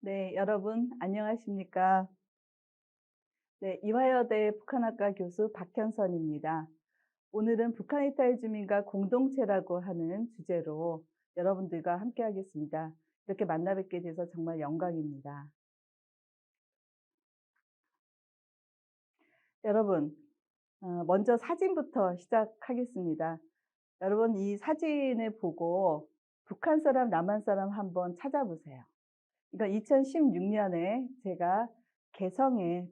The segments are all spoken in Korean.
네, 여러분 안녕하십니까? 네, 이화여대 북한학과 교수 박현선입니다. 오늘은 북한 이탈 주민과 공동체라고 하는 주제로 여러분들과 함께 하겠습니다. 이렇게 만나 뵙게 돼서 정말 영광입니다. 여러분, 먼저 사진부터 시작하겠습니다. 여러분, 이 사진을 보고 북한 사람, 남한 사람 한번 찾아보세요. 이거 2016년에 제가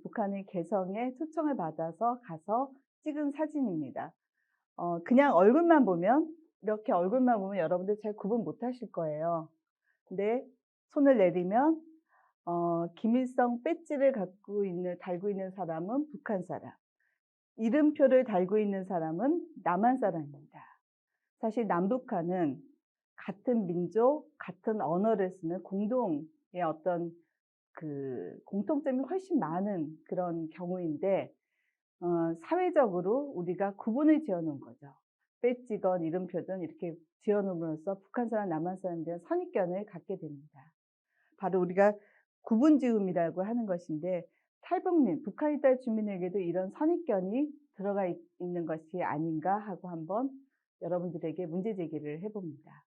북한의 개성에 초청을 받아서 가서 찍은 사진입니다. 그냥 얼굴만 보면, 이렇게 얼굴만 보면 여러분들 잘 구분 못 하실 거예요. 근데 손을 내리면, 김일성 배지를 달고 있는 사람은 북한 사람, 이름표를 달고 있는 사람은 남한 사람입니다. 사실 남북한은 같은 민족, 같은 언어를 쓰는 공동의 어떤 공통점이 훨씬 많은 그런 경우인데, 사회적으로 우리가 구분을 지어 놓은 거죠. 배지건 이름표든 이렇게 지어 놓음으로써 북한 사람, 남한 사람에 대한 선입견을 갖게 됩니다. 바로 우리가 구분 지음이라고 하는 것인데, 탈북민, 북한 이탈 주민에게도 이런 선입견이 들어가 있는 것이 아닌가 하고 한번 여러분들에게 문제 제기를 해 봅니다.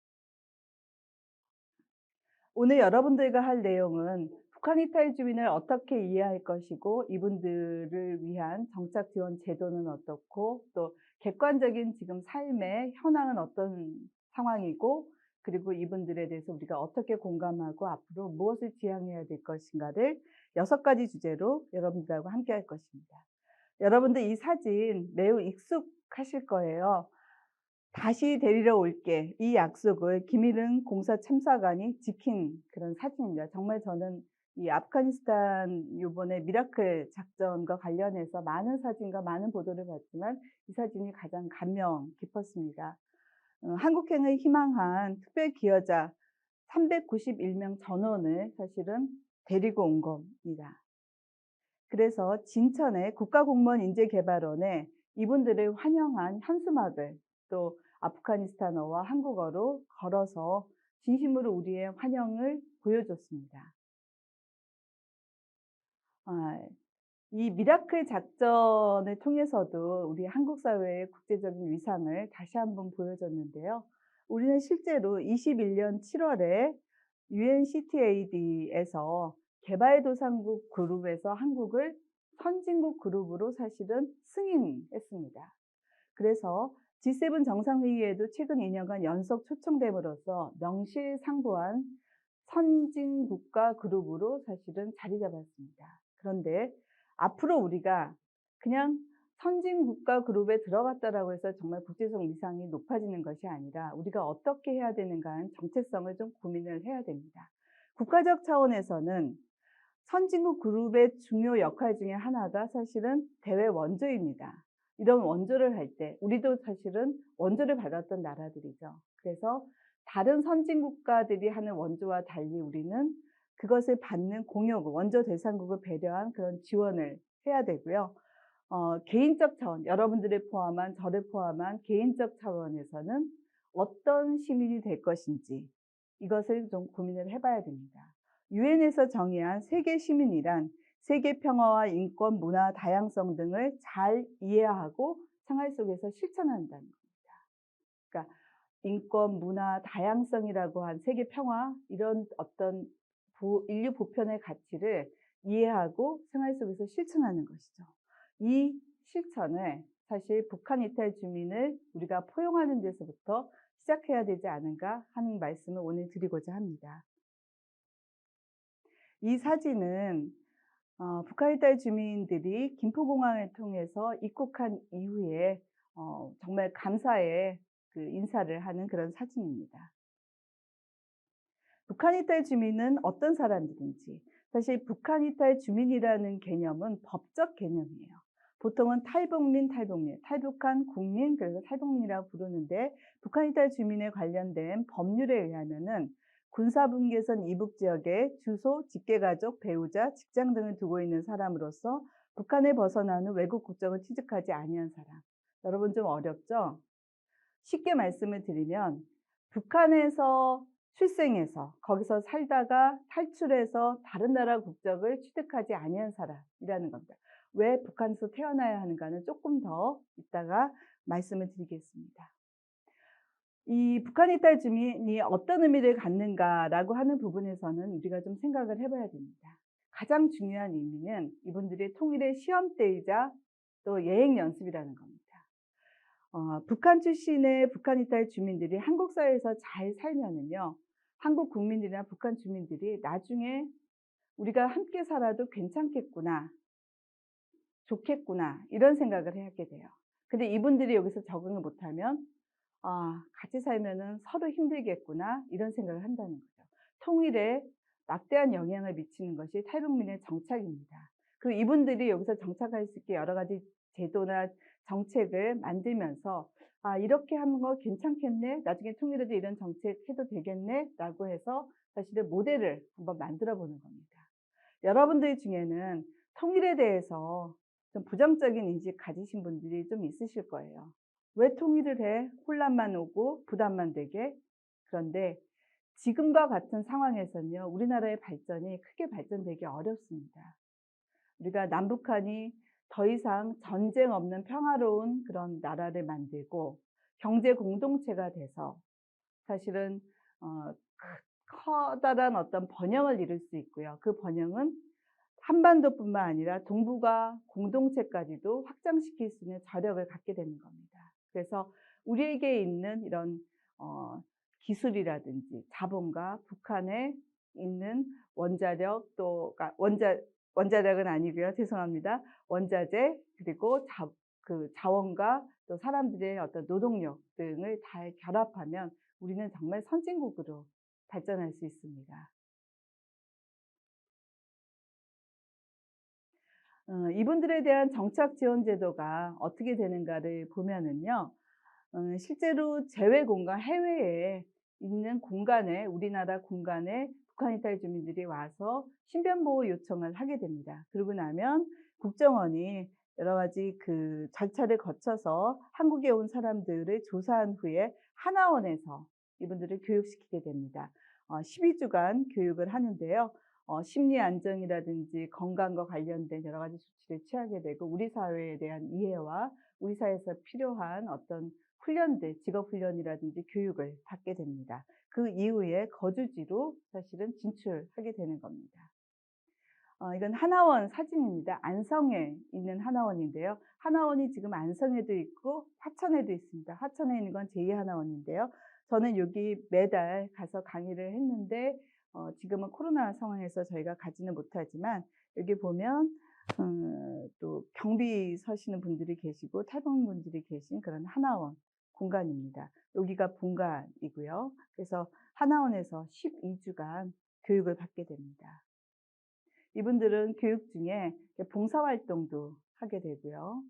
오늘 여러분들과 할 내용은 북한 이탈 주민을 어떻게 이해할 것이고, 이분들을 위한 정착 지원 제도는 어떻고, 또 객관적인 지금 삶의 현황은 어떤 상황이고, 그리고 이분들에 대해서 우리가 어떻게 공감하고 앞으로 무엇을 지향해야 될 것인가를 6가지 주제로 여러분들하고 함께 할 것입니다. 여러분들 이 사진 매우 익숙하실 거예요. 다시 데리러 올게. 이 약속을 김일은 공사 참사관이 지킨 그런 사진입니다. 정말 저는 이 아프가니스탄 요번에 미라클 작전과 관련해서 많은 사진과 많은 보도를 봤지만 이 사진이 가장 감명 깊었습니다. 한국행을 희망한 특별 기여자 391명 전원을 사실은 데리고 온 겁니다. 그래서 진천의 국가공무원 인재개발원에 이분들을 환영한 현수막을 또 아프가니스탄어와 한국어로 걸어서 진심으로 우리의 환영을 보여줬습니다. 이 미라클 작전을 통해서도 우리 한국 사회의 국제적인 위상을 다시 한번 보여줬는데요. 우리는 실제로 21년 7월에 UNCTAD에서 개발도상국 그룹에서 한국을 선진국 그룹으로 사실은 승인했습니다. 그래서 G7 정상회의에도 최근 2년간 연속 초청됨으로써 명실상부한 선진국가 그룹으로 사실은 자리 잡았습니다. 그런데 앞으로 우리가 그냥 선진국가 그룹에 들어갔다라고 해서 정말 국제적 위상이 높아지는 것이 아니라 우리가 어떻게 해야 되는가 하는 정체성을 좀 고민을 해야 됩니다. 국가적 차원에서는 선진국 그룹의 중요 역할 중에 하나가 사실은 대외 원조입니다. 이런 원조를 할 때 우리도 사실은 원조를 받았던 나라들이죠. 그래서 다른 선진국가들이 하는 원조와 달리 우리는 그것을 받는 공여국, 원조 대상국을 배려한 그런 지원을 해야 되고요. 개인적 차원, 여러분들을 포함한 저를 포함한 개인적 차원에서는 어떤 시민이 될 것인지 이것을 좀 고민을 해봐야 됩니다. 유엔에서 정의한 세계 시민이란 세계 평화와 인권, 문화, 다양성 등을 잘 이해하고 생활 속에서 실천한다는 겁니다. 그러니까 인권, 문화, 다양성이라고 한 세계 평화 이런 어떤 인류 보편의 가치를 이해하고 생활 속에서 실천하는 것이죠. 이 실천을 사실 북한 이탈 주민을 우리가 포용하는 데서부터 시작해야 되지 않은가 하는 말씀을 오늘 드리고자 합니다. 이 사진은 북한 이탈 주민들이 김포공항을 통해서 입국한 이후에 정말 감사의 인사를 하는 그런 사진입니다. 북한 이탈 주민은 어떤 사람들인지, 사실 북한 이탈 주민이라는 개념은 법적 개념이에요. 보통은 탈북한 국민, 그래서 탈북민이라고 부르는데 북한 이탈 주민에 관련된 법률에 의하면은 군사분계선 이북 지역에 주소, 직계가족, 배우자, 직장 등을 두고 있는 사람으로서 북한을 벗어난 후 외국 국적을 취득하지 아니한 사람. 여러분 좀 어렵죠? 쉽게 말씀을 드리면 북한에서 출생해서 거기서 살다가 탈출해서 다른 나라 국적을 취득하지 아니한 사람이라는 겁니다. 왜 북한에서 태어나야 하는가는 조금 더 이따가 말씀을 드리겠습니다. 이 북한 이탈 주민이 어떤 의미를 갖는가라고 하는 부분에서는 우리가 좀 생각을 해 봐야 됩니다. 가장 중요한 의미는 이분들의 통일의 시험대이자 또 예행 연습이라는 겁니다. 북한 출신의 북한 이탈 주민들이 한국 사회에서 잘 살면은요, 한국 국민들이나 북한 주민들이 나중에 '우리가 함께 살아도 괜찮겠구나. 좋겠구나.' 이런 생각을 하게 돼요. 근데 이분들이 여기서 적응을 못하면 '아 같이 살면은 서로 힘들겠구나.' 이런 생각을 한다는 거죠. 통일에 막대한 영향을 미치는 것이 탈북민의 정착입니다. 그리고 이분들이 여기서 정착할 수 있게 여러 가지 제도나 정책을 만들면서 '아 이렇게 하는 거 괜찮겠네. 나중에 통일해도 이런 정책 해도 되겠네.'라고 해서 사실은 모델을 한번 만들어 보는 겁니다. 여러분들 중에는 통일에 대해서 좀 부정적인 인식 가지신 분들이 좀 있으실 거예요. '왜 통일을 해? 혼란만 오고 부담만 되게.' 그런데 지금과 같은 상황에서는요, 우리나라의 발전이 크게 발전되기 어렵습니다. 우리가 남북한이 더 이상 전쟁 없는 평화로운 그런 나라를 만들고 경제 공동체가 돼서 사실은 커다란 어떤 번영을 이룰 수 있고요. 그 번영은 한반도뿐만 아니라 동북아 공동체까지도 확장시킬 수 있는 저력을 갖게 되는 겁니다. 그래서 우리에게 있는 이런 기술이라든지 자본과 북한에 있는 원자력 또 그러니까 원자력은 아니고요. 죄송합니다. 원자재 그리고 자원과 또 사람들의 어떤 노동력 등을 잘 결합하면 우리는 정말 선진국으로 발전할 수 있습니다. 이분들에 대한 정착 지원 제도가 어떻게 되는가를 보면은요. 실제로 재외 공간 해외에 있는 공간에 우리나라 공간에 북한 이탈 주민들이 와서 신변 보호 요청을 하게 됩니다. 그러고 나면 국정원이 여러 가지 그 절차를 거쳐서 한국에 온 사람들을 조사한 후에 하나원에서 이분들을 교육시키게 됩니다. 12주간 교육을 하는데요. 심리 안정이라든지 건강과 관련된 여러 가지 조치를 취하게 되고 우리 사회에 대한 이해와 우리 사회에서 필요한 어떤 훈련들, 직업 훈련이라든지 교육을 받게 됩니다. 그 이후에 거주지로 사실은 진출하게 되는 겁니다. 이건 하나원 사진입니다. 안성에 있는 하나원인데요. 하나원이 지금 안성에도 있고 화천에도 있습니다. 화천에 있는 건 제2하나원인데요. 저는 여기 매달 가서 강의를 했는데 지금은 코로나 상황에서 저희가 가지는 못하지만 여기 보면 또 경비 서시는 분들이 계시고 탈북민분들이 계신 그런 하나원 공간입니다. 여기가 본관이고요. 그래서 하나원에서 12주간 교육을 받게 됩니다. 이분들은 교육 중에 봉사활동도 하게 되고요.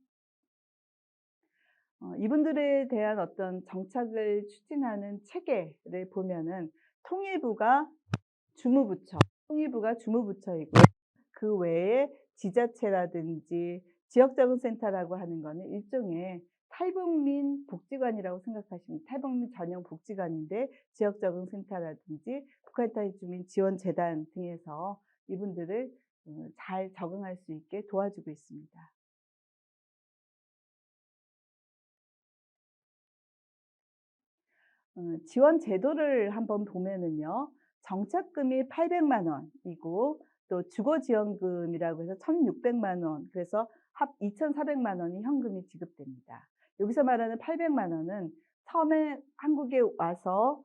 이분들에 대한 어떤 정착을 추진하는 체계를 보면은 통일부가 주무부처이고 그 외에 지자체라든지 지역자금센터라고 하는 거는 일종의 탈북민 복지관이라고 생각하시면 탈북민 전용 복지관인데 지역자금센터라든지 북한 주민 지원재단 등에서 이분들을 잘 적응할 수 있게 도와주고 있습니다. 지원 제도를 한번 보면은요. 정착금이 800만 원이고 또 주거지원금이라고 해서 1,600만 원 그래서 합 2,400만 원이 현금이 지급됩니다. 여기서 말하는 800만 원은 처음에 한국에 와서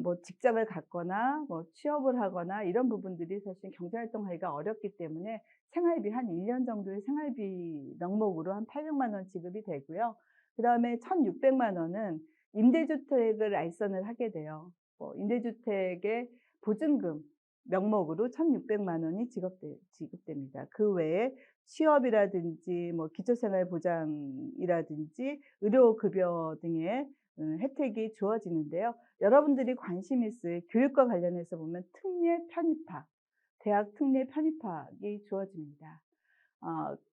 뭐 직장을 갖거나 뭐 취업을 하거나 이런 부분들이 사실 경제활동하기가 어렵기 때문에 생활비 한 1년 정도의 생활비 명목으로 한 800만 원 지급이 되고요. 그다음에 1,600만 원은 임대주택을 알선을 하게 돼요. 임대주택의 보증금 명목으로 1,600만 원이 지급됩니다. 그 외에 취업이라든지 뭐 기초생활보장이라든지 의료급여 등의 혜택이 주어지는데요. 여러분들이 관심 있을 교육과 관련해서 보면 특례 편입학, 대학 특례 편입학이 주어집니다.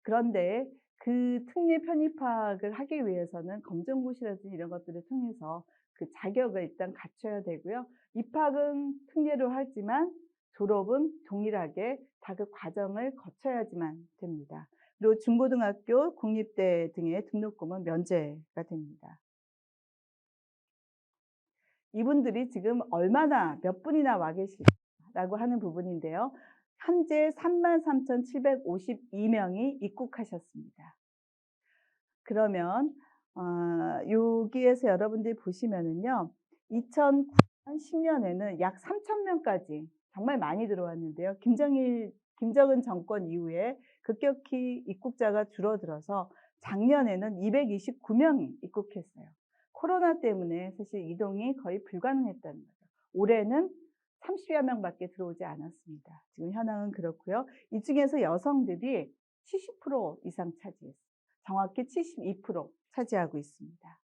그런데 그 특례 편입학을 하기 위해서는 검정고시라든지 이런 것들을 통해서 그 자격을 일단 갖춰야 되고요. 입학은 특례로 하지만 졸업은 동일하게 다 그 과정을 거쳐야지만 됩니다. 그리고 중고등학교, 국립대 등의 등록금은 면제가 됩니다. 이분들이 지금 얼마나 몇 분이나 와 계실까라고 하는 부분인데요. 현재 33,752명이 입국하셨습니다. 그러면 여기에서 여러분들이 보시면은요. 2009년, 10년에는 약 3,000명까지 정말 많이 들어왔는데요. 김정은 정권 이후에 급격히 입국자가 줄어들어서 작년에는 229명이 입국했어요. 코로나 때문에 사실 이동이 거의 불가능했다는 거죠. 올해는 30여 명밖에 들어오지 않았습니다. 지금 현황은 그렇고요. 이 중에서 여성들이 70% 이상 차지했어요. 정확히 72% 차지하고 있습니다.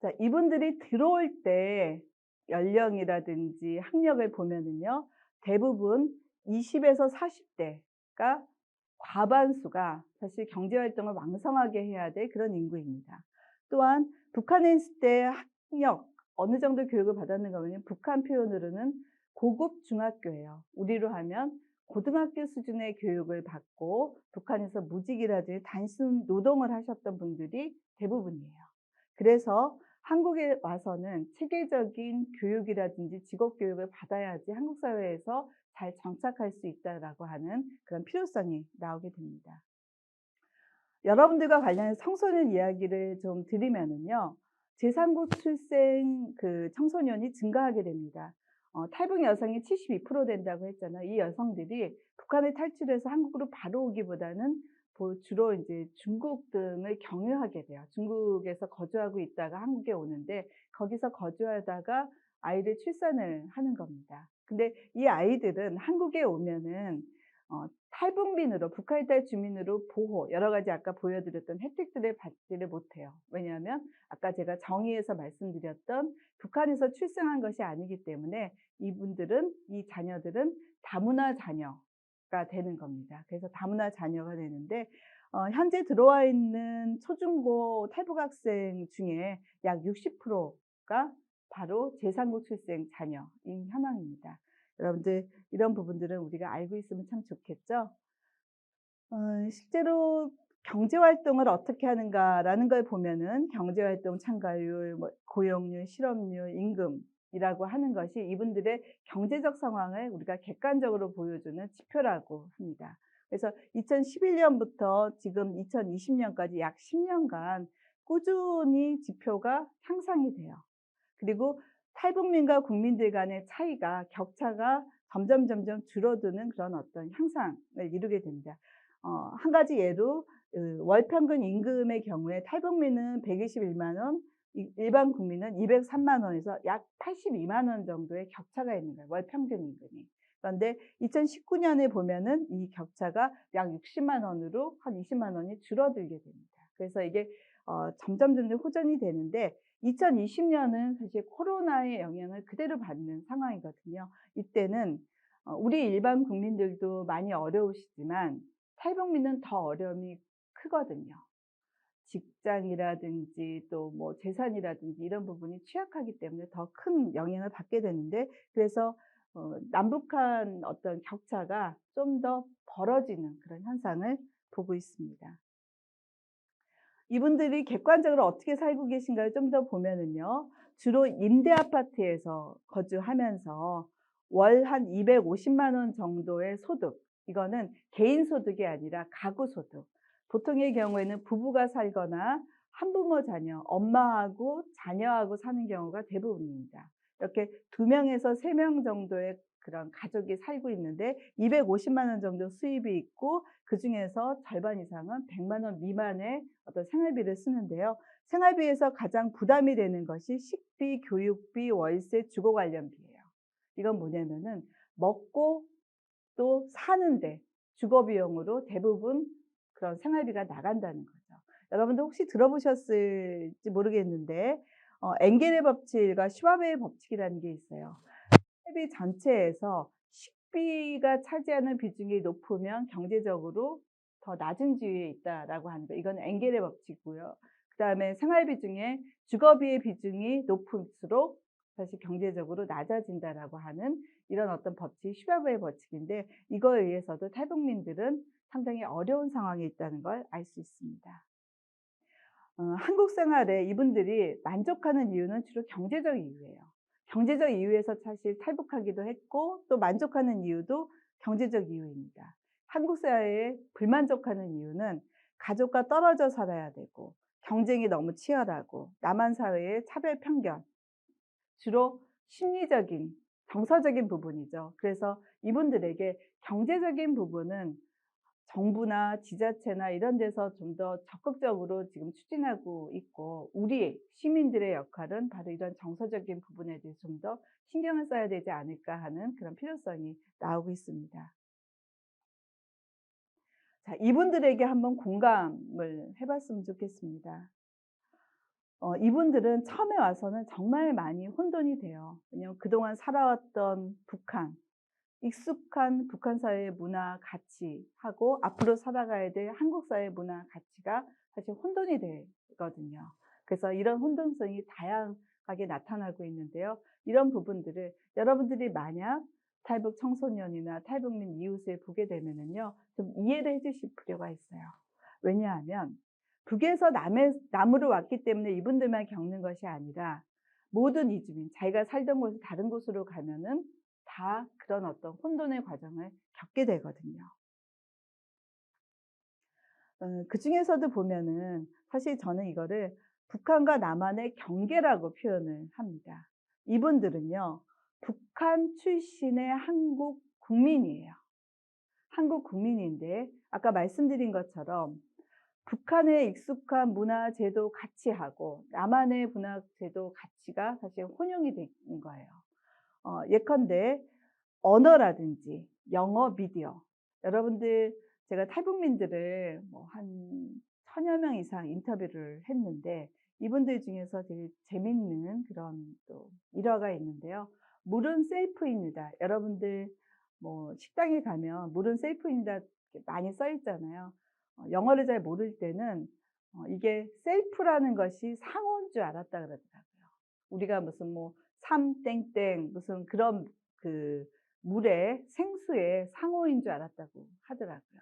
자, 이분들이 들어올 때 연령이라든지 학력을 보면은요, 대부분 20에서 40대가 과반수가 사실 경제활동을 왕성하게 해야 될 그런 인구입니다. 또한 북한에 있을 때 학력, 어느 정도 교육을 받았는가 하면 북한 표현으로는 고급 중학교예요. 우리로 하면 고등학교 수준의 교육을 받고 북한에서 무직이라든지 단순 노동을 하셨던 분들이 대부분이에요. 그래서 한국에 와서는 체계적인 교육이라든지 직업 교육을 받아야지 한국 사회에서 잘 정착할 수 있다라고 하는 그런 필요성이 나오게 됩니다. 여러분들과 관련해서 청소년 이야기를 좀 드리면은요. 제3국 출생 그 청소년이 증가하게 됩니다. 탈북 여성이 72% 된다고 했잖아요. 이 여성들이 북한을 탈출해서 한국으로 바로 오기보다는 주로 이제 중국 등을 경유하게 돼요. 중국에서 거주하고 있다가 한국에 오는데 거기서 거주하다가 아이를 출산을 하는 겁니다. 근데 이 아이들은 한국에 오면은 탈북민으로 북한 이탈 주민으로 보호 여러 가지 아까 보여드렸던 혜택들을 받지를 못해요. 왜냐하면 아까 제가 정의에서 말씀드렸던 북한에서 출생한 것이 아니기 때문에 이분들은 이 자녀들은 다문화 자녀가 되는 겁니다. 그래서 다문화 자녀가 되는데 현재 들어와 있는 초중고 탈북 학생 중에 약 60%가 바로 제3국 출생 자녀인 현황입니다. 여러분들 이런 부분들은 우리가 알고 있으면 참 좋겠죠. 실제로 경제활동을 어떻게 하는가라는 걸 보면은 경제활동 참가율, 고용률, 실업률, 임금이라고 하는 것이 이분들의 경제적 상황을 우리가 객관적으로 보여주는 지표라고 합니다. 그래서 2011년부터 지금 2020년까지 약 10년간 꾸준히 지표가 향상이 돼요. 그리고 탈북민과 국민들 간의 차이가 격차가 점점 줄어드는 그런 어떤 향상을 이루게 됩니다. 한 가지 예로 월 평균 임금의 경우에 탈북민은 121만 원, 일반 국민은 203만 원에서 약 82만 원 정도의 격차가 있는 거예요. 월 평균 임금이. 그런데 2019년에 보면은 이 격차가 약 60만 원으로 한 20만 원이 줄어들게 됩니다. 그래서 이게 점점 호전이 되는데 2020년은 사실 코로나의 영향을 그대로 받는 상황이거든요. 이때는 우리 일반 국민들도 많이 어려우시지만 탈북민은 더 어려움이 크거든요. 직장이라든지 또 뭐 재산이라든지 이런 부분이 취약하기 때문에 더 큰 영향을 받게 되는데 그래서 남북한 어떤 격차가 좀 더 벌어지는 그런 현상을 보고 있습니다. 이분들이 객관적으로 어떻게 살고 계신가를 좀 더 보면은요. 주로 임대 아파트에서 거주하면서 월 한 250만 원 정도의 소득, 이거는 개인 소득이 아니라 가구 소득. 보통의 경우에는 부부가 살거나 한부모 자녀, 엄마하고 자녀하고 사는 경우가 대부분입니다. 이렇게 2명에서 3명 정도의 그런 가족이 살고 있는데 250만 원 정도 수입이 있고 그중에서 절반 이상은 100만 원 미만의 어떤 생활비를 쓰는데요. 생활비에서 가장 부담이 되는 것이 식비, 교육비, 월세, 주거 관련비예요. 이건 뭐냐면은 먹고 또 사는데 주거 비용으로 대부분 그런 생활비가 나간다는 거죠. 여러분들 혹시 들어보셨을지 모르겠는데 엥겔의 법칙과 슈바베의 법칙이라는 게 있어요. 생활비 전체에서 식비가 차지하는 비중이 높으면 경제적으로 더 낮은 지위에 있다라고 하는 거. 이건 엥겔의 법칙이고요. 그다음에 생활비 중에 주거비의 비중이 높을수록 사실 경제적으로 낮아진다라고 하는 이런 어떤 법칙, 슈바브의 법칙인데 이거에 의해서도 탈북민들은 상당히 어려운 상황에 있다는 걸 알 수 있습니다. 한국 생활에 이분들이 만족하는 이유는 주로 경제적 이유예요. 경제적 이유에서 사실 탈북하기도 했고 또 만족하는 이유도 경제적 이유입니다. 한국 사회에 불만족하는 이유는 가족과 떨어져 살아야 되고 경쟁이 너무 치열하고 남한 사회의 차별 편견, 주로 심리적인 정서적인 부분이죠. 그래서 이분들에게 경제적인 부분은 정부나 지자체나 이런 데서 좀 더 적극적으로 지금 추진하고 있고 우리 시민들의 역할은 바로 이런 정서적인 부분에 대해서 좀 더 신경을 써야 되지 않을까 하는 그런 필요성이 나오고 있습니다. 자, 이분들에게 한번 공감을 해 봤으면 좋겠습니다. 이분들은 처음에 와서는 정말 많이 혼돈이 돼요. 왜냐하면 그동안 살아왔던 북한, 익숙한 북한 사회의 문화 가치하고 앞으로 살아가야 될 한국 사회의 문화 가치가 사실 혼돈이 되거든요. 그래서 이런 혼돈성이 다양하게 나타나고 있는데요. 이런 부분들을 여러분들이 만약 탈북 청소년이나 탈북민 이웃을 보게 되면은요, 좀 이해를 해 주실 필요가 있어요. 왜냐하면 북에서 남으로 왔기 때문에 이분들만 겪는 것이 아니라 모든 이주민, 자기가 살던 곳에서 다른 곳으로 가면은 다 그런 어떤 혼돈의 과정을 겪게 되거든요. 그중에서도 보면은 사실 저는 이거를 북한과 남한의 경계라고 표현을 합니다. 이분들은요, 북한 출신의 한국 국민이에요. 한국 국민인데 아까 말씀드린 것처럼 북한의 익숙한 문화, 제도, 가치하고 남한의 문화, 제도, 가치가 사실 혼용이 되는 거예요. 예컨대 언어라든지 영어, 미디어. 여러분들 제가 탈북민들을 뭐 한 1000여 명 이상 인터뷰를 했는데 이분들 중에서 되게 재밌는 그런 또 일화가 있는데요. 물은 셀프입니다. 여러분들 뭐 식당에 가면 물은 셀프입니다 이렇게 많이 써 있잖아요. 영어를 잘 모를 때는 이게 셀프라는 것이 상호인 줄 알았다 그러더라고요. 우리가 무슨 뭐 삼 땡땡 무슨 그런 그 물의 생수의 상호인 줄 알았다고 하더라고요.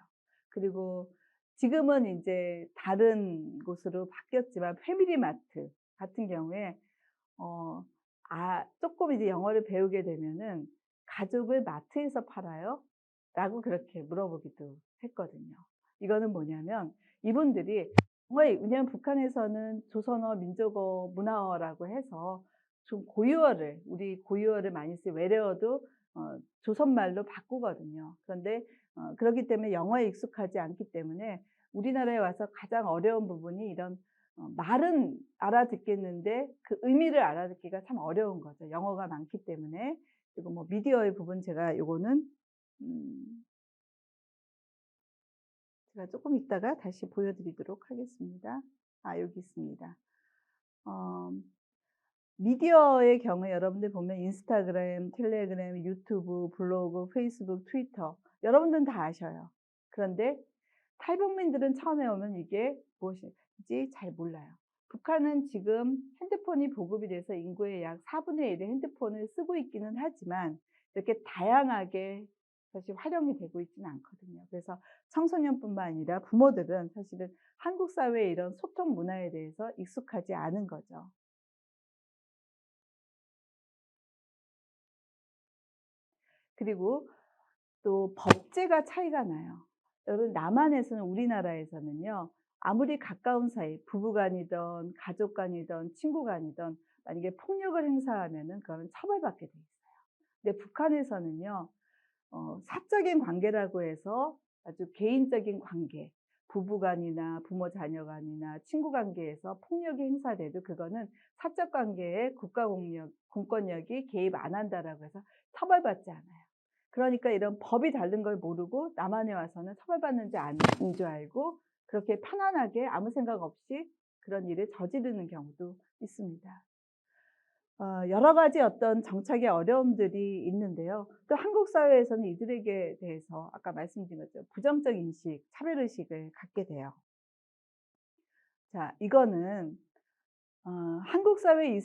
그리고 지금은 인제 다른 곳으로 바뀌었지만 패밀리마트 같은 경우에 어 쪼끔 이제 영어를 배우게 되면은 "가족을 마트에서 팔아요?" 라고 그렇게 물어보기도 했거든요. 이거는 뭐냐면 이분들이 정말 왜냐하면 북한에서는 조선어, 민족어, 문화어라고 해서 좀 고유어를 우리 고유어를 많이 쓰고 외래어도 조선말로 바꾸거든요. 그런데 그렇기 때문에 영어에 익숙하지 않기 때문에 우리나라에 와서 가장 어려운 부분이 이런 말은 알아듣겠는데 그 의미를 알아듣기가 참 어려운 거죠. 영어가 많기 때문에. 그리고 뭐 미디어의 부분 요거는 음 제가 조금 있다가 다시 보여드리도록 하겠습니다. 여기 있습니다. 어 미디어의 경우에 여러분들 보면 인스타그램, 텔레그램, 유튜브, 블로그, 페이스북, 트위터 여러분들은 다 아셔요. 그런데 탈북민들은 처음에 오면 이게 무엇인지 잘 몰라요. 북한은 지금 핸드폰이 보급이 돼서 인구의 약 4분의 1의 핸드폰을 쓰고 있기는 하지만 이렇게 다양하게 사실 활용이 되고 있지는 않거든요. 그래서 청소년뿐만 아니라 부모들은 사실은 한국 사회의 이런 소통 문화에 대해서 익숙하지 않은 거죠. 그리고 또 법제가 차이가 나요. 여러분 남한에서는 우리나라에서는요. 아무리 가까운 사이 부부 간이든 가족 간이든 친구 간이든 만약에 폭력을 행사하면은 그거는 처벌받게 돼 있어요. 근데 북한에서는요. 사적인 관계라고 해서 아주 개인적인 관계, 부부 간이나 부모 자녀 간이나 친구 관계에서 폭력이 행사돼도 그거는 사적 관계에 국가 공권력이 개입 안 한다라고 해서 처벌받지 않아요. 그러니까 이런 법이 다른 걸 모르고 남한에 와서는 처벌받는지 아닌 줄 알고 그렇게 편안하게 아무 생각 없이 그런 일을 저지르는 경우도 있습니다. 여러 가지 어떤 정착의 어려움들이 있는데요. 또 한국 사회에서는 이들에게 대해서 아까 말씀드린 것처럼 부정적 인식, 차별 의식을 갖게 돼요. 자, 이거는 한국 사회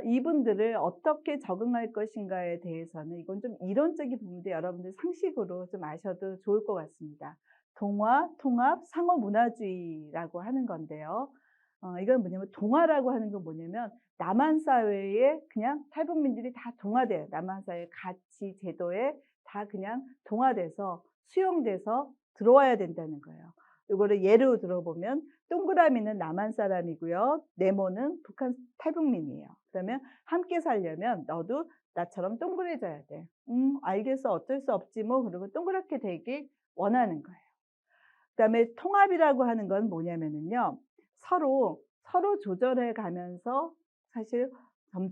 이분들을 어떻게 적응할 것인가에 대해서는 이건 좀 이론적인 부분인데 여러분들 상식으로 좀 아셔도 좋을 것 같습니다. 동화, 통합, 상호 문화주의라고 하는 건데요. 이건 뭐냐면 동화라고 하는 건 뭐냐면 남한 사회에 그냥 탈북민들이 다 동화돼요. 남한 사회 가치, 제도에 다 그냥 동화돼서 수용돼서 들어와야 된다는 거예요. 이거를 예로 들어보면 동그라미는 남한 사람이고요. 네모는 북한 탈북민이에요. 그러면 함께 살려면 너도 나처럼 동그래져야 돼. 알겠어. 어쩔 수 없지 뭐. 그리고 동그랗게 되길 원하는 거예요. 그다음에 통합이라고 하는 건 뭐냐면은요. 서로 조절해 가면서 사실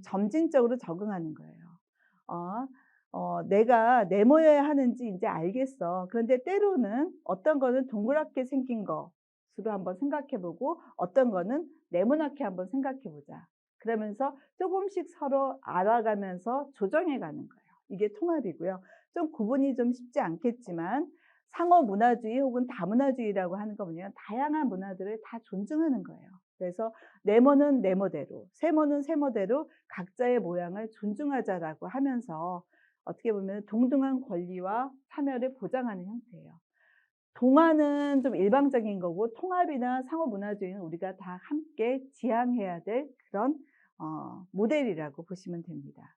점진적으로 적응하는 거예요. 내가 네모여야 하는지 이제 알겠어. 그런데 때로는 어떤 거는 동그랗게 생긴 것으로 한번 생각해 보고 어떤 거는 네모나게 한번 생각해 보자. 그러면서 조금씩 서로 알아가면서 조정해 가는 거예요. 이게 통합이고요. 좀 구분이 좀 쉽지 않겠지만 상호 문화주의 혹은 다문화주의라고 하는 거 뭐냐면 다양한 문화들을 다 존중하는 거예요. 그래서 네모는 네모대로, 세모는 세모대로 각자의 모양을 존중하자라고 하면서 어떻게 보면 동등한 권리와 참여를 보장하는 형태예요. 동화는 좀 일방적인 거고 통합이나 상호 문화주의는 우리가 다 함께 지향해야 될 그런 모델이라고 보시면 됩니다.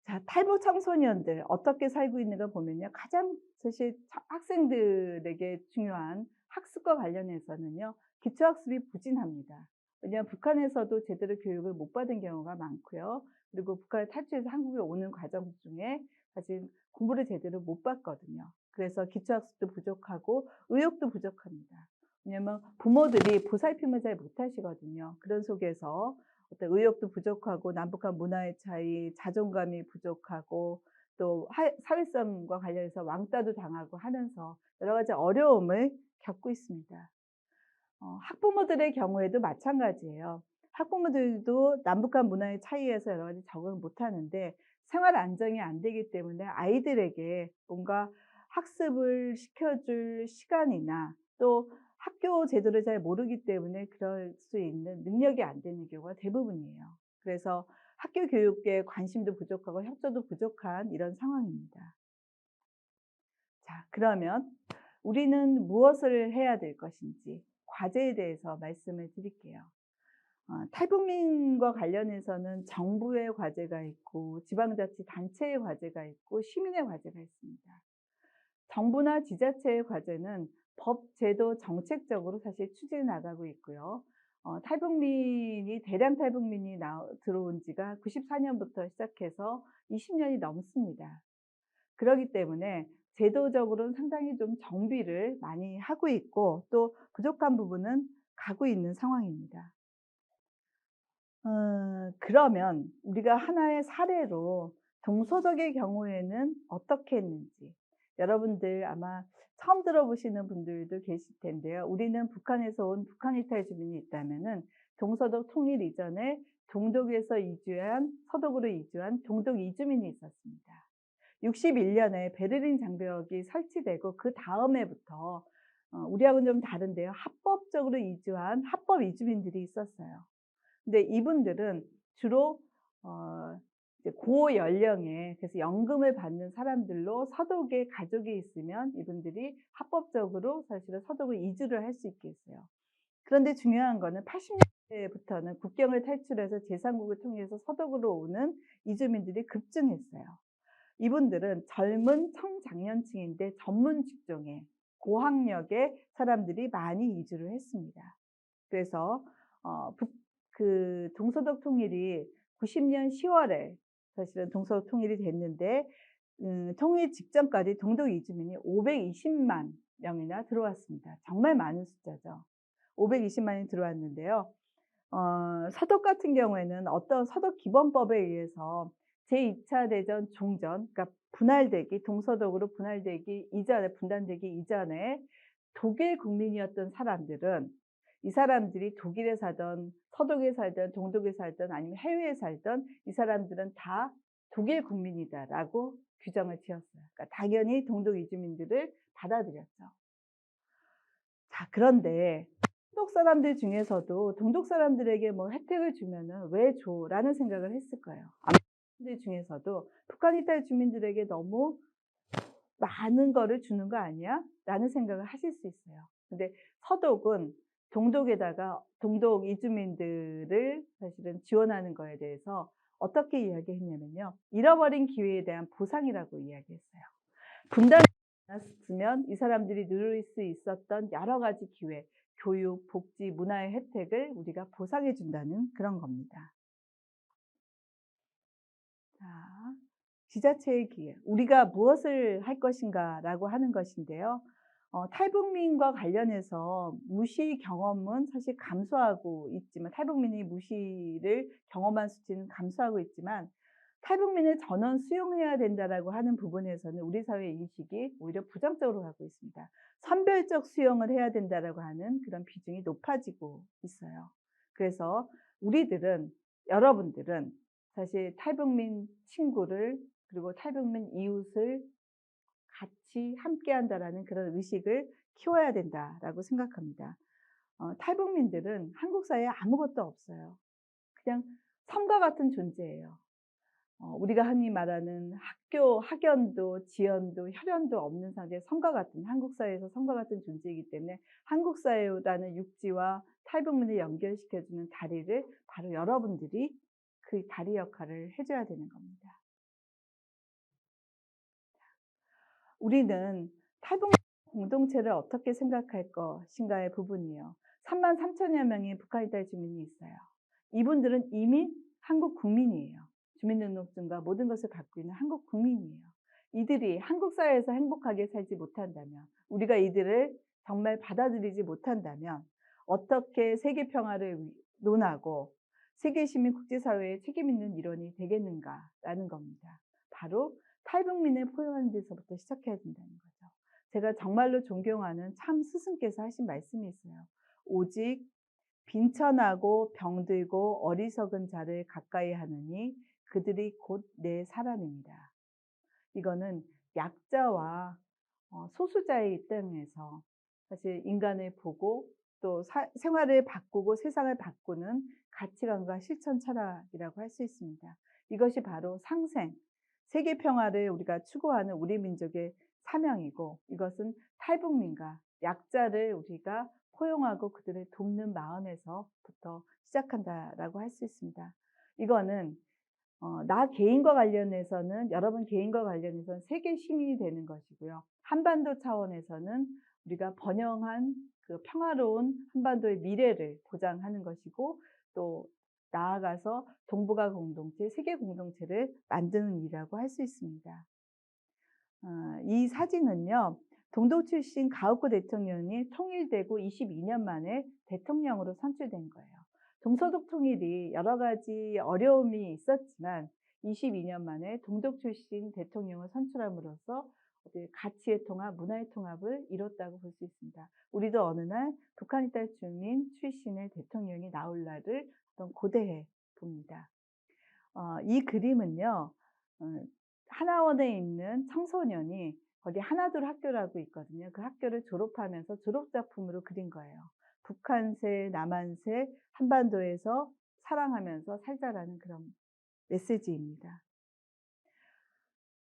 자, 탈북 청소년들 어떻게 살고 있는가 보면요. 가장 사실 학생들에게 중요한 학습과 관련해서는요. 기초학습이 부진합니다. 왜냐하면 북한에서도 제대로 교육을 못 받은 경우가 많고요. 그리고 북한을 탈출해서 한국에 오는 과정 중에 사실 공부를 제대로 못 받거든요. 그래서 기초학습도 부족하고 의욕도 부족합니다. 왜냐하면 부모들이 보살핌을 잘 못하시거든요. 그런 속에서 어떤 의욕도 부족하고 남북한 문화의 차이, 자존감이 부족하고 또 사회성과 관련해서 왕따도 당하고 하면서 여러 가지 어려움을 겪고 있습니다. 학부모들의 경우에도 마찬가지예요. 학부모들도 남북한 문화의 차이에서 여러 가지 적응을 못하는데 생활 안정이 안 되기 때문에 아이들에게 뭔가 학습을 시켜줄 시간이나 또 학교 제도를 잘 모르기 때문에 그럴 수 있는 능력이 안 되는 경우가 대부분이에요. 그래서 학교 교육에 관심도 부족하고 협조도 부족한 이런 상황입니다. 자, 그러면 우리는 무엇을 해야 될 것인지 과제에 대해서 말씀을 드릴게요. 탈북민과 관련해서는 정부의 과제가 있고 지방자치단체의 과제가 있고 시민의 과제가 있습니다. 정부나 지자체의 과제는 법, 제도, 정책적으로 사실 추진해 나가고 있고요. 대량 탈북민이 들어온 지가 94년부터 시작해서 20년이 넘습니다. 그렇기 때문에 제도적으로는 상당히 좀 정비를 많이 하고 있고 또 부족한 부분은 가고 있는 상황입니다. 그러면 우리가 하나의 사례로 동서독의 경우에는 어떻게 했는지 여러분들 아마 처음 들어보시는 분들도 계실 텐데요. 우리는 북한에서 온 북한 이탈 주민이 있다면은 동서독 통일 이전에 동독에서 이주한 서독으로 이주한 동독 이주민이 있었습니다. 61년에 베를린 장벽이 설치되고 그 다음해부터 우리하고는 좀 다른데요. 합법적으로 이주한 합법 이주민들이 있었어요. 근데 이분들은 주로 이제 고연령에 그래서 연금을 받는 사람들로 서독에 가족이 있으면 이분들이 합법적으로 사실은 서독을 이주를 할 수 있게 했어요. 그런데 중요한 거는 80년대부터는 국경을 탈출해서 제3국을 통해서 서독으로 오는 이주민들이 급증했어요. 이분들은 젊은 청장년층인데 전문 직종에 고학력의 사람들이 많이 이주를 했습니다. 그래서 동서독 통일이 90년 10월에 사실은 동서독 통일이 됐는데 통일 직전까지 동독 이주민이 520만 명이나 들어왔습니다. 정말 많은 숫자죠. 520만이 들어왔는데요. 서독 같은 경우에는 어떤 서독 기본법에 의해서 제2차 대전 종전, 그러니까 분할되기, 동서독으로 분할되기 이전에, 분단되기 이전에 독일 국민이었던 사람들은 이 사람들이 독일에 살던, 서독에 살던, 동독에 살던 아니면 해외에 살던 이 사람들은 다 독일 국민이다라고 규정을 지었어요. 그러니까 당연히 동독 이주민들을 받아들였죠. 자, 그런데 동독 사람들 중에서도 동독 사람들에게 뭐 혜택을 주면은 '왜 줘?' 라는 생각을 했을 거예요. 사람들 중에서도 '북한 이탈 주민들에게 너무 많은 거를 주는 거 아니야?' 라는 생각을 하실 수 있어요. 근데 서독은 동독에다가 동독 이주민들을 사실은 지원하는 거에 대해서 어떻게 이야기했냐면요. 잃어버린 기회에 대한 보상이라고 이야기했어요. 분단이 않았으면 이 사람들이 누릴 수 있었던 여러 가지 기회, 교육, 복지, 문화의 혜택을 우리가 보상해 준다는 그런 겁니다. 자, 지자체의 기회. 우리가 무엇을 할 것인가라고 하는 것인데요. 탈북민과 관련해서 무시 경험은 사실 감소하고 있지만 탈북민이 무시를 경험한 수치는 감소하고 있지만 탈북민을 전원 수용해야 된다라고 하는 부분에서는 우리 사회 인식이 오히려 부정적으로 가고 있습니다. 선별적 수용을 해야 된다라고 하는 그런 비중이 높아지고 있어요. 그래서 우리들은 여러분들은 사실 탈북민 친구를 그리고 탈북민 이웃을 같이 함께 한다라는 그런 의식을 키워야 된다라고 생각합니다. 탈북민들은 한국 사회에 아무것도 없어요. 그냥 섬과 같은 존재예요. 우리가 흔히 말하는 학교 학연도 지연도 혈연도 없는 상태 섬과 같은 한국 사회에서 섬과 같은 존재이기 때문에 한국 사회라는 육지와 탈북민을 연결시켜 주는 다리를 바로 여러분들이 그 다리 역할을 해 줘야 되는 겁니다. 우리는 탈북민 공동체를 어떻게 생각할 것인가의 부분이에요. 33,000여 명의 북한 이탈 주민이 있어요. 이분들은 이미 한국 국민이에요. 주민등록증과 모든 것을 갖고 있는 한국 국민이에요. 이들이 한국 사회에서 행복하게 살지 못한다면, 우리가 이들을 정말 받아들이지 못한다면 어떻게 세계 평화를 논하고 세계 시민 국제사회에 책임 있는 일원이 되겠는가라는 겁니다. 바로 탈북민을 포용하는 데서부터 시작해야 된다는 거죠. 제가 정말로 존경하는 참 스승께서 하신 말씀이 있어요. 오직 빈천하고 병들고 어리석은 자를 가까이 하느니 그들이 곧 내 사람입니다. 이거는 약자와 소수자의 입장에서 사실 인간을 보고 또 생활을 바꾸고 세상을 바꾸는 가치관과 실천 철학이라고 할 수 있습니다. 이것이 바로 상생, 세계 평화를 우리가 추구하는 우리 민족의 사명이고 이것은 탈북민과 약자를 우리가 포용하고 그들을 돕는 마음에서부터 시작한다라고 할 수 있습니다. 이거는 나 개인과 관련해서는 여러분 개인과 관련해서는 세계 시민이 되는 것이고요. 한반도 차원에서는 우리가 번영한 그 평화로운 한반도의 미래를 보장하는 것이고 또 나아가서 동북아 공동체, 세계 공동체를 만드는 일이라고 할 수 있습니다. 이 사진은요. 동독 출신 가우코 대통령이 통일되고 22년 만에 대통령으로 선출된 거예요. 동서독 통일이 여러 가지 어려움이 있었지만 22년 만에 동독 출신 대통령을 선출함으로써 가치의 통합, 문화의 통합을 이뤘다고 볼 수 있습니다. 우리도 어느 날 북한 이탈 주민 출신의 대통령이 나올 날을 고대해 봅니다. 이 그림은요. 하나원에 있는 청소년이 거기 하나둘 학교라고 있거든요. 그 학교를 졸업하면서 졸업작품으로 그린 거예요. 북한세, 남한세, 한반도에서 사랑하면서 살자라는 그런 메시지입니다.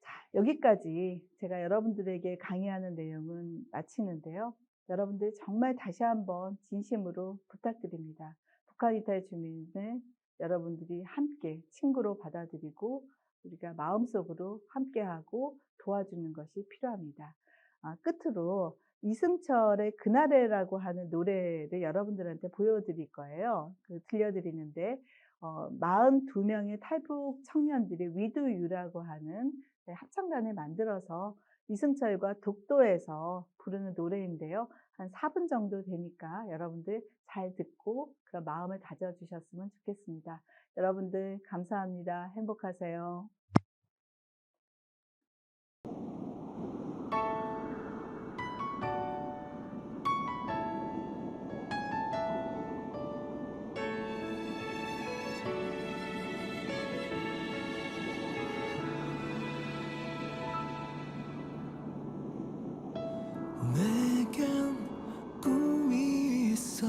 자, 여기까지 제가 여러분들에게 강의하는 내용은 마치는데요. 여러분들 정말 다시 한번 진심으로 부탁드립니다. 북한 이탈 주민을 여러분들이 함께 친구로 받아들이고 우리가 마음속으로 함께하고 도와주는 것이 필요합니다. 끝으로 이승철의 그날에라고 하는 노래를 여러분들한테 보여드릴 거예요. 들려드리는데 42명의 탈북 청년들이 위두유라고 하는 합창단을 만들어서 이승철과 독도에서 부르는 노래인데요. 한 4분 정도 되니까 여러분들 잘 듣고 그런 마음을 다져주셨으면 좋겠습니다. 여러분들 감사합니다. 행복하세요. 내겐 꿈이 있어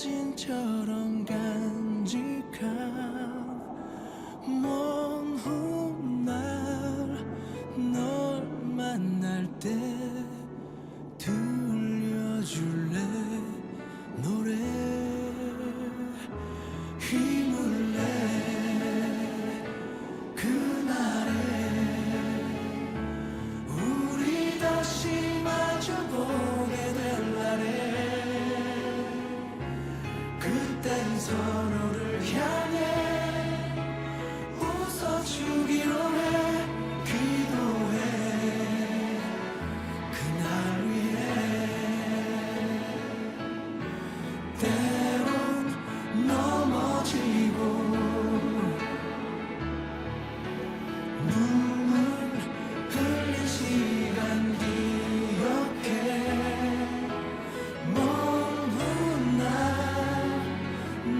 사진처럼 간직한 먼 훗날 널 만날 때 들려줄래 노래 힘을 내 그날에 우리 다시 마주보게 될 날에 그땐 서로를 향해 웃어주기로 해 기도해 그날 위해 때론 넘어지고 눈물 흘린 시간 기억해 먼 훗날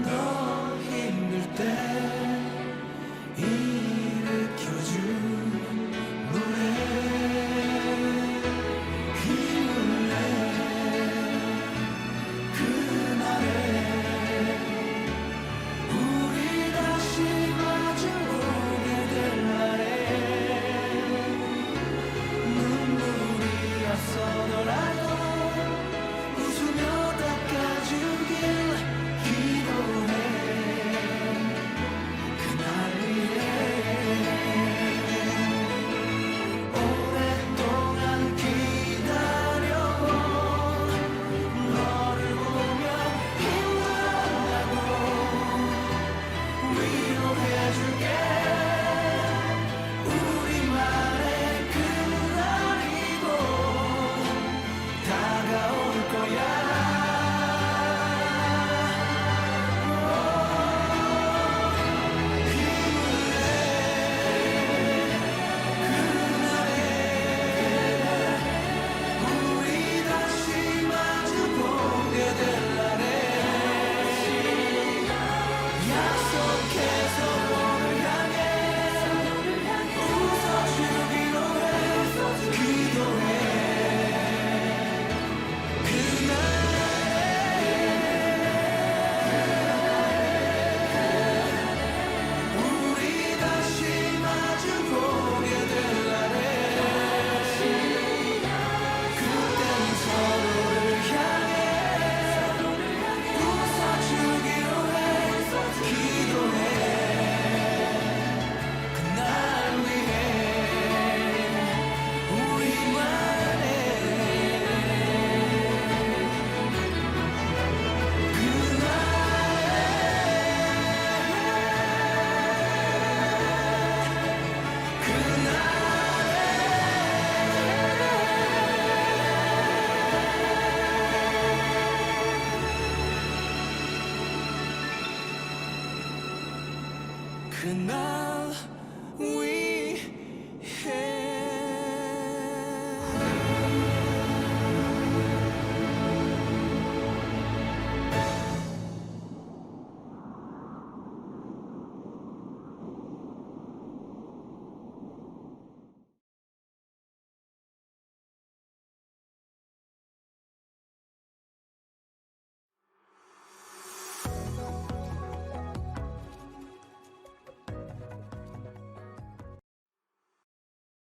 너 힘들 때 일으켜준 노래 힘을 내 그날에 우리 다시 마주보게 될 날에 눈물이 앞서더라도 웃으며 닦아주길 기도해 그날 위해 오랫동안 기다려온 너를 보며 힘들었다고 위로해줄게 우리만의 그날이 곧 다가올 거야 우리 다시 마주보게 될 날에 약속해 서로를 향해 웃어주기로 해 기도해 우리 다시 마주보게 될 날에 그땐 서로를 향해 웃어주기로 해 기도해 그날 위해 우리만의 그날 위해